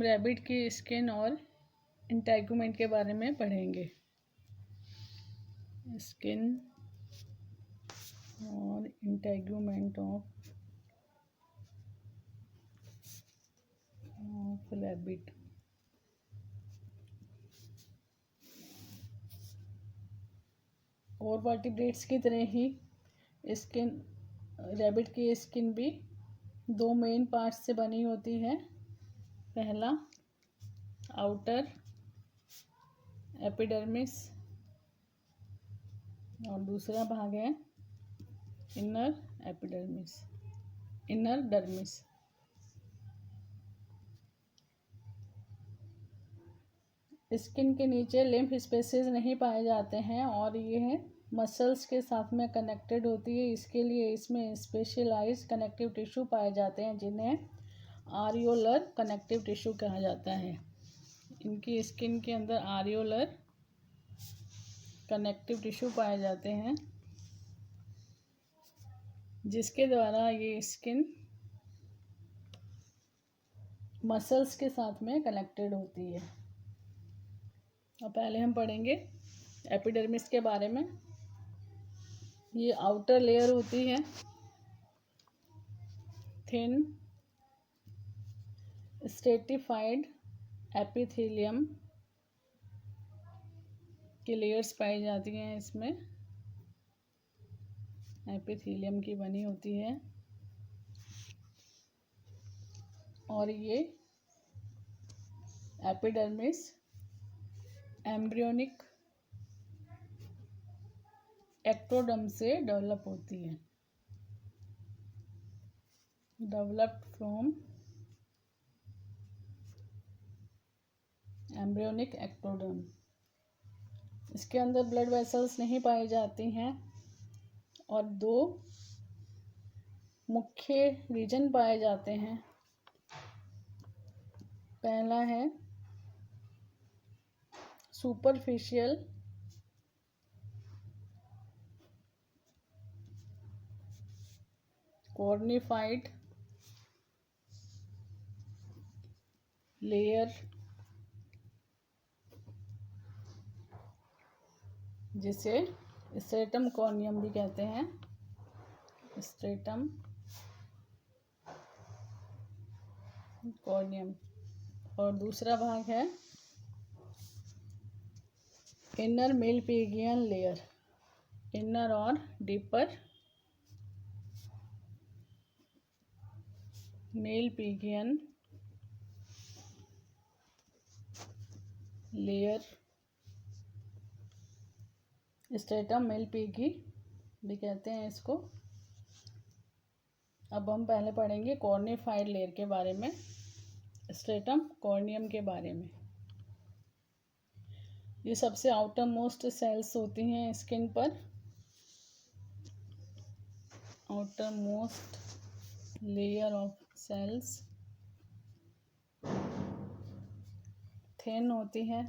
हम रैबिट की स्किन और इंटेगुमेंट के बारे में पढ़ेंगे। स्किन और इंटेगुमेंट ऑफ रैबिट। और वर्टिब्रेट्स की तरह ही स्किन, रैबिट की स्किन भी दो मेन पार्ट से बनी होती है। पहला आउटर एपिडर्मिस और दूसरा भाग है inner epidermis, inner dermis. Skin के नीचे लिम्फ स्पेसेस नहीं पाए जाते हैं और ये मसल्स के साथ में कनेक्टेड होती है। इसके लिए इसमें स्पेशलाइज्ड कनेक्टिव टिश्यू पाए जाते हैं जिन्हें आरियोलर कनेक्टिव टिश्यू कहा जाता है। इनकी स्किन के अंदर आरियोलर कनेक्टिव टिश्यू पाए जाते हैं जिसके द्वारा ये स्किन मसल्स के साथ में कनेक्टेड होती है। और पहले हम पढ़ेंगे एपिडर्मिस के बारे में। ये आउटर लेयर होती है, थिन स्ट्रेटिफाइड एपिथेलियम की लेयर्स पाई जाती हैं। इसमें एपिथेलियम की बनी होती है और ये एपिडर्मिस एम्ब्रियोनिक एक्टोडर्म से डेवलप होती है, डेवलप्ड फ्रॉम एम्ब्रियोनिक एक्टोडर्म। इसके अंदर ब्लड वेसल्स नहीं पाई जाती हैं और दो मुख्य रीजन पाए जाते हैं। पहला है सुपरफिशियल कॉर्निफाइड लेयर जिसे स्ट्रेटम कॉर्नियम भी कहते हैं, स्ट्रेटम कॉर्नियम। और दूसरा भाग है इनर मेलपिगियन लेयर, इनर और deeper Malpighian layer, stratum Malpighi भी कहते हैं इसको। अब हम पहले पढ़ेंगे कॉर्निफाइड लेयर के बारे में, स्ट्रेटम कॉर्नियम के बारे में। ये सबसे आउटर मोस्ट सेल्स होती हैं स्किन पर, outer most layer of cells thin होती है,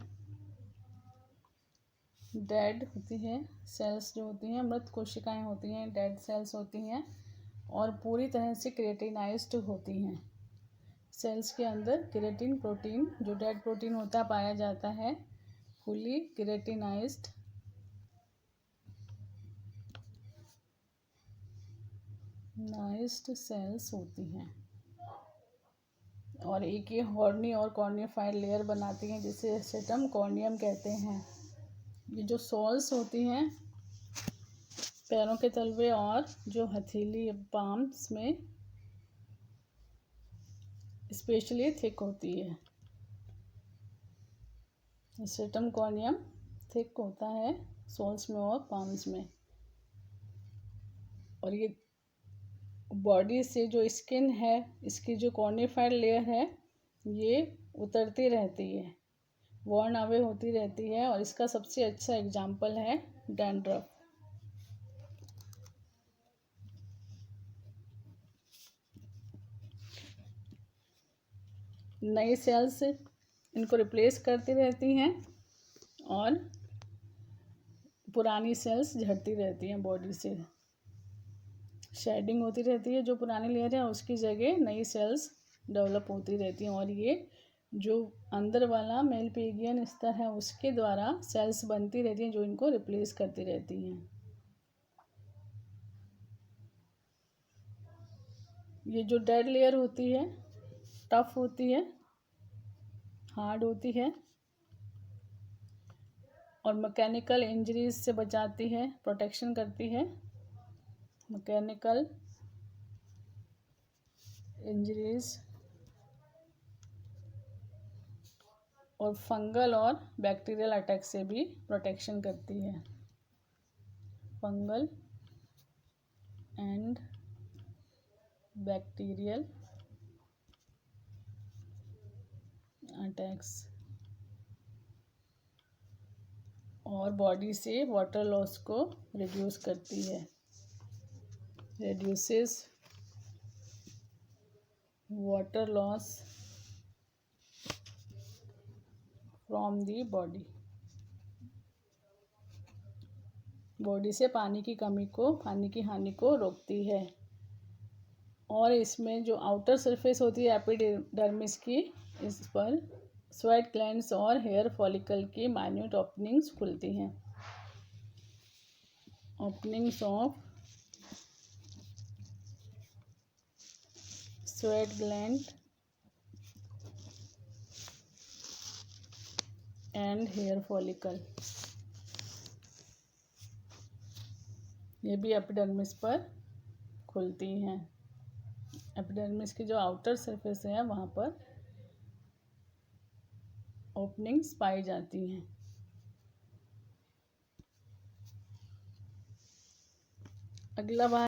डेड होती है। सेल्स जो होती हैं, मृत कोशिकाएं होती हैं, डेड सेल्स होती हैं और पूरी तरह से केरेटिनाइज्ड होती हैं। सेल्स के अंदर केरेटिन प्रोटीन, जो डेड प्रोटीन होता है, पाया जाता है। फुली केरेटिनाइज्ड सेल्स होती हैं और एक ये हॉर्नी और कॉर्निफाइड लेयर बनाती हैं जिसे स्ट्रेटम कॉर्नियम कहते हैं। ये जो सोल्स होती हैं पैरों के तलवे और जो हथेली पाम्स में स्पेशली थिक होती है। स्ट्रेटम कॉर्नियम थिक होता है सोल्स में और पाम्स में। और ये बॉडी से जो स्किन है, इसकी जो कॉर्निफाइड लेयर है, ये उतरती रहती है, वर्न अवे होती रहती है। और इसका सबसे अच्छा एग्जाम्पल है डैंड्रफ। नई सेल्स इनको रिप्लेस करती रहती हैं और पुरानी सेल्स झड़ती रहती हैं बॉडी से। शेडिंग होती रहती है, जो पुरानी लेयर है उसकी जगह नई सेल्स डेवलप होती रहती हैं और ये जो अंदर वाला मेलपिगियन स्तर है उसके द्वारा सेल्स बनती रहती हैं जो इनको रिप्लेस करती रहती हैं। ये जो डेड लेयर होती है टफ होती है, हार्ड होती है और मैकेनिकल इंजरीज से बचाती है, प्रोटेक्शन करती है। मैकेनिकल इंजरीज और फंगल और बैक्टीरियल अटैक से भी प्रोटेक्शन करती है। फंगल एंड बैक्टीरियल अटैक्स और बॉडी से वाटर लॉस को रिड्यूस करती है, reduces water loss from the body. Body से पानी की कमी को, पानी की हानि को रोकती है। और इसमें जो आउटर सरफेस होती है एपिडर्मिस की, इस पर स्वेट ग्लैंड्स और हेयर फॉलिकल की माइन्यूट ओपनिंग्स खुलती हैं। Openings of sweat gland and hair follicle, ये भी एपिडर्मिस पर खुलती हैं। एपिडर्मिस की जो आउटर सरफेस है वहाँ पर ओपनिंग्स पाई जाती हैं। अगला बार